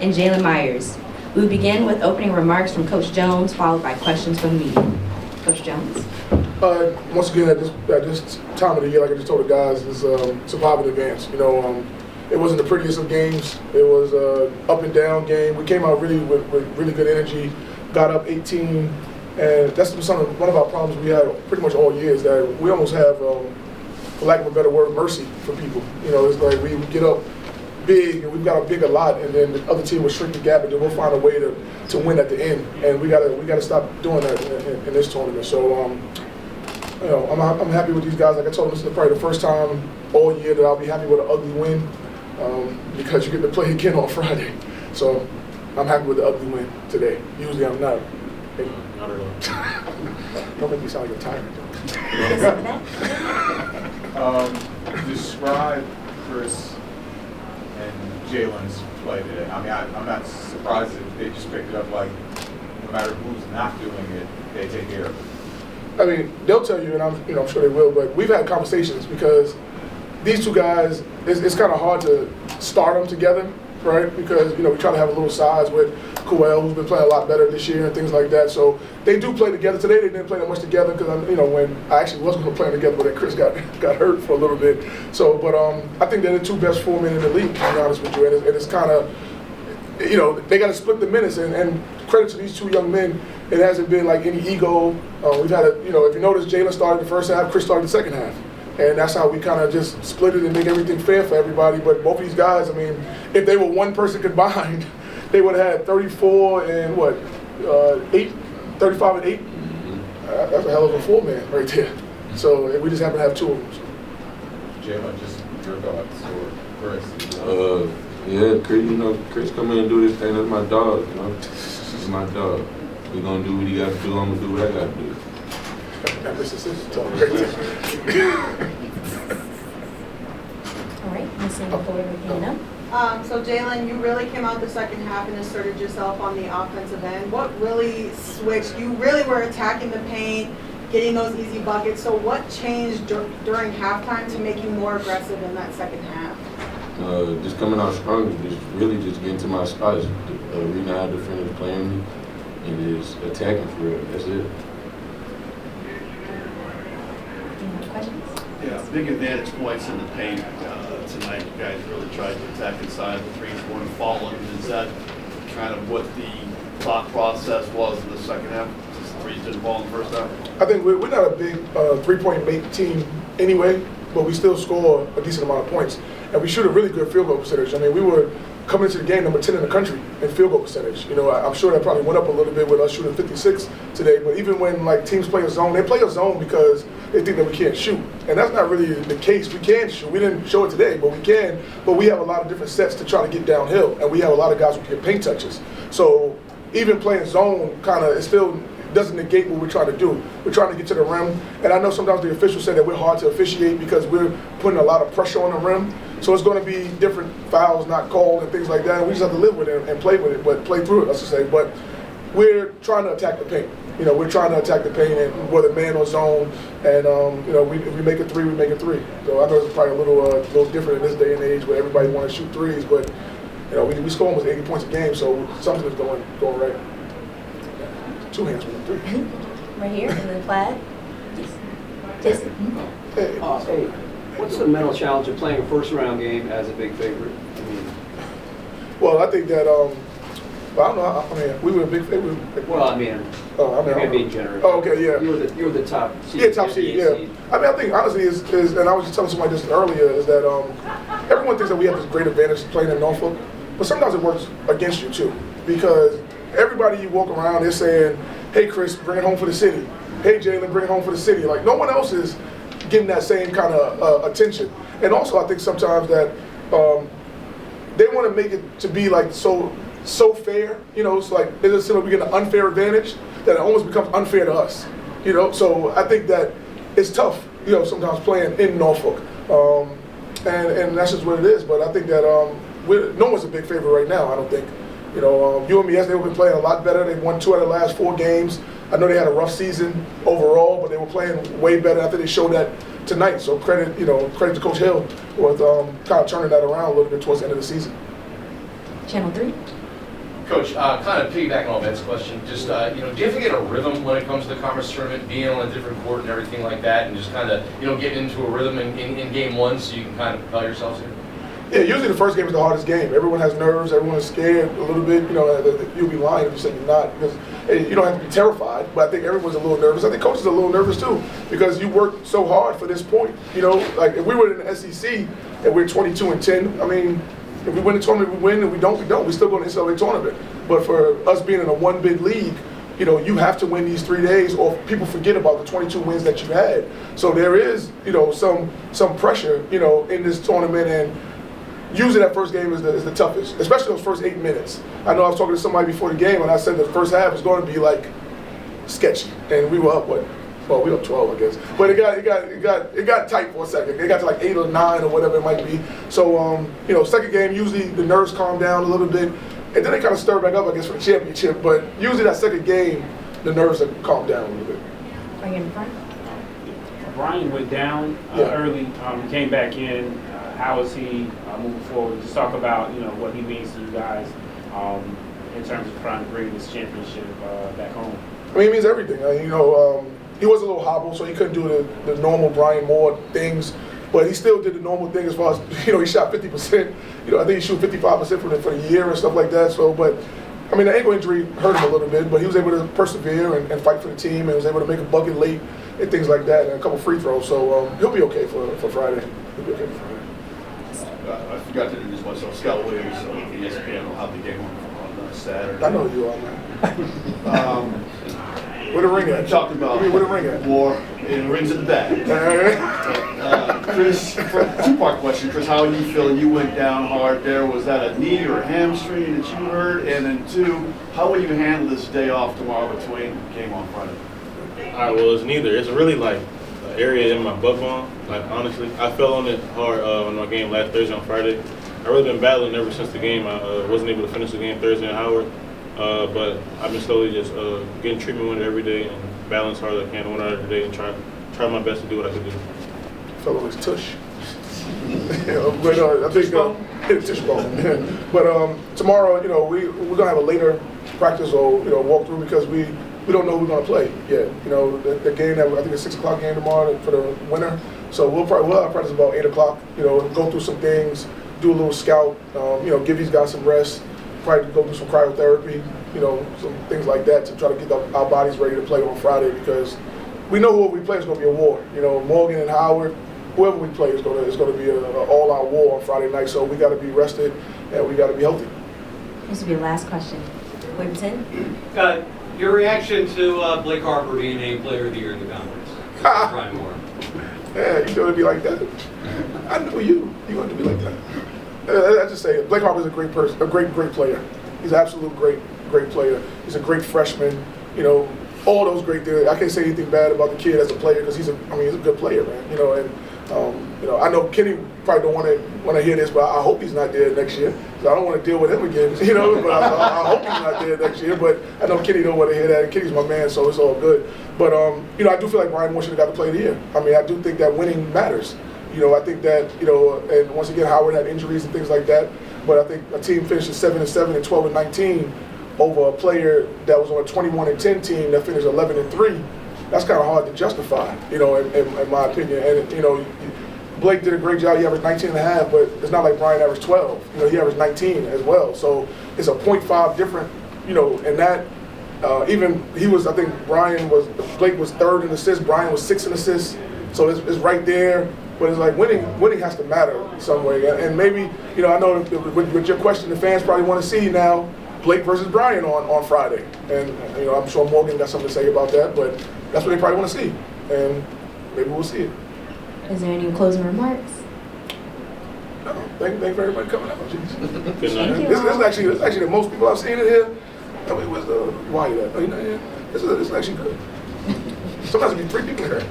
and Jalen Myers. We will begin with opening remarks from Coach Jones, followed by questions from the media. Coach Jones. Once again, at this time of the year, like I just told the guys, is survive in advance. It wasn't the prettiest of games. It was an up and down game. We came out really with really good energy, got up 18, and that's one of our problems we had pretty much all year is that we almost have, for lack of a better word, mercy for people. It's like we get up big and we've got a bigger lot, and then the other team will shrink the gap, and then we'll find a way to win at the end. And we gotta stop doing that in this tournament. So I'm happy with these guys. Like I told them, this is probably the first time all year that I'll be happy with an ugly win. Because you get to play again on Friday. So I'm happy with the ugly win today. Usually I'm not. Hey. Not at all. Don't make me sound like a tyrant. Describe Chris and Jalen's play today. I mean, I'm not surprised that they just picked it up like no matter who's not doing it, they take care of it. I mean, they'll tell you, and I'm sure they will, but we've had conversations because these two guys, it's kind of hard to start them together, right? Because, we try to have a little size with Coel, who's been playing a lot better this year and things like that. So they do play together. Today they didn't play that much together because, when I actually wasn't going to play together, but then Chris got hurt for a little bit. So, but I think they're the two best 4 men in the league, to be honest with you. And it's kind of, they got to split the minutes. And credit to these two young men, it hasn't been like any ego. We've had if you notice, Jalen started the first half, Chris started the second half. And that's how we kind of just split it and make everything fair for everybody. But both of these guys, I mean, if they were one person combined, they would have had 34 and 35 and 8. That's a hell of a 4-man right there. So we just happen to have two of them. So. Jalen, just your thoughts or Chris? Chris come in and do this thing. That's my dog, He's my dog. We're going to do what he got to do. I'm going to do what I got to do. All right, Ms. Singapore, So Jalen, you really came out the second half and asserted yourself on the offensive end. What really switched? You really were attacking the paint, getting those easy buckets. So what changed during halftime to make you more aggressive in that second half? Just coming out stronger, just getting to my spots. Reading how defenders playing me, and just attacking for real. That's it. Yeah, big advantage points in the paint tonight. You guys really tried to attack inside. The threes weren't falling. Is that kind of what the thought process was in the second half? Just the threes didn't fall in the first half? I think we're not a big three-point make team anyway, but we still score a decent amount of points. And we shoot a really good field goal percentage. I mean, we were coming into the game number 10 in the country in field goal percentage. I'm sure that probably went up a little bit with us shooting 56 today. But even when teams play a zone, they play a zone because they think that we can't shoot. And that's not really the case. We can shoot. We didn't show it today, but we can. But we have a lot of different sets to try to get downhill. And we have a lot of guys who can get paint touches. So even playing zone it still doesn't negate what we're trying to do. We're trying to get to the rim. And I know sometimes the officials say that we're hard to officiate because we're putting a lot of pressure on the rim. So it's going to be different fouls not called and things like that. And we just have to live with it and play with it, but play through it, I should say. But we're trying to attack the paint. We're trying to attack the paint, and whether man or zone. And if we make a three, we make a three. So I know it's probably a little different in this day and age where everybody wants to shoot threes, but we score almost 80 points a game, so something is going right. Two hands with a three. Right here in the plaid. Jason. Hey. What's the mental challenge of playing a first-round game as a big favorite? Well, I think that I don't know. I mean, we were a big favorite. I'm being generous. Oh, okay, yeah. You were the top seed. Yeah, top seed. Yeah. I mean, I think honestly is and I was just telling somebody this earlier is that everyone thinks that we have this great advantage playing in Norfolk, but sometimes it works against you too because everybody you walk around is saying, "Hey, Chris, bring it home for the city. Hey, Jalen, bring it home for the city." Like no one else is getting that same kind of attention. And also, I think sometimes that they want to make it to be like so fair. It's like it's we get an unfair advantage that it almost becomes unfair to us. So I think that it's tough. Sometimes playing in Norfolk, and that's just what it is. But I think that no one's a big favorite right now. I don't think. UMES, they've been playing a lot better. They won 2 out of the last 4 games. I know they had a rough season overall, but they were playing way better after they showed that tonight. So credit to Coach Hill with kind of turning that around a little bit towards the end of the season. Channel 3. Coach, kind of piggybacking on Ben's question, just, do you have to get a rhythm when it comes to the conference tournament, being on a different court and everything like that, and just kind of, getting into a rhythm in game one so you can kind of propel yourselves here? Yeah, usually the first game is the hardest game. Everyone has nerves, everyone is scared a little bit. You'll be lying if you say you're not, because you don't have to be terrified, but I think everyone's a little nervous. I think coaches are a little nervous too, because you worked so hard for this point. Like if we were in the SEC and we're 22-10, I mean, if we win the tournament, we win, and we don't, we don't. We still go to the NCAA tournament. But for us being in a one-bid league, you have to win these 3 days, or people forget about the 22 wins that you had. So there is, some pressure, in this tournament, and usually that first game is the toughest, especially those first 8 minutes. I know I was talking to somebody before the game, and I said the first half was going to be like sketchy, and we were up Well, we were up 12, I guess, but it got tight for a second. It got to like 8 or 9 or whatever it might be. So second game usually the nerves calm down a little bit, and then they kind of stir back up, I guess, for the championship. But usually that second game, the nerves have calmed down a little bit. Right in front. Brian went down early, came back in. How is he moving forward? Just talk about what he means to you guys in terms of trying to bring this championship back home. I mean, it means everything. He was a little hobbled, so he couldn't do the normal Brian Moore things, but he still did the normal thing as far as he shot 50%. I think he shoot 55% for the year and stuff like that. So, but I mean, the ankle injury hurt him a little bit, but he was able to persevere and fight for the team, and was able to make a bucket late and things like that, and a couple free throws. So he'll be okay for Friday. He'll be okay for Friday. I forgot to introduce myself. Scott Williams of ESPN will have the game on Saturday. I know who you are, man. Where the ring at? Talked about where the ring at? war and rings in the bag. Chris, two-part question. Chris, how are you feeling? You went down hard there. Was that a knee or a hamstring that you hurt? And then two, how will you handle this day off tomorrow between game on Friday? All right, well, it's neither. It's really like an area in my butt bone. Like, honestly, I fell on it hard on my game last Thursday on Friday. I've really been battling ever since the game. I wasn't able to finish the game Thursday in Howard. But I've been slowly just getting treatment with it every day and balance hard as I can one hour a day and try my best to do what I can do. Fellow is tush. But I think tush bone. But tomorrow, we're gonna have a later practice or walkthrough because we don't know who we're gonna play yet. The game that I think it's 6 o'clock game tomorrow for the winner. So we'll have practice about 8 o'clock. Go through some things, do a little scout. Give these guys some rest. Probably go do some cryotherapy, some things like that to try to get our bodies ready to play on Friday, because we know whoever we play is going to be a war. Morgan and Howard, whoever we play is going to be an all-out war on Friday night. So we got to be rested and we got to be healthy. This will be your last question. Winston? Your reaction to Blake Harper being named Player of the Year in the conference? Brian Moore. Yeah, you're going to be like that. I know you. You're going to be like that. I just say it. Blake Harper's a great person, a great player. He's an absolute great player. He's a great freshman. All those great things. I can't say anything bad about the kid as a player because he's a good player, man. I know Kenny probably don't want to hear this, but I hope he's not there next year. I don't want to deal with him again, But I hope he's not there next year. But I know Kenny don't want to hear that. And Kenny's my man, so it's all good. But I do feel like Brian Moore should have got the Player of the Year. I do think that winning matters. I think that, and once again, Howard had injuries and things like that, but I think a team finished 7-7 and 12-19 over a player that was on a 21-10 team that finished 11-3. That's kind of hard to justify, in my opinion. And, Blake did a great job. He averaged 19.5, but it's not like Brian averaged 12. He averaged 19 as well. So it's a 0.5 different, and that, even he was, I think Blake was third in assists, Brian was 6th in assists. So it's right there. But it's like winning has to matter in some way. And maybe, I know with your question, the fans probably want to see now Blake versus Brian on Friday. And, I'm sure Morgan got something to say about that, but that's what they probably want to see. And maybe we'll see it. Is there any closing remarks? No, thank you for everybody coming out. Good night. Thank you. This is actually the most people I've seen in here. Where's why you at? Oh, you're not here? This is actually good. Sometimes it'll be 3 people here.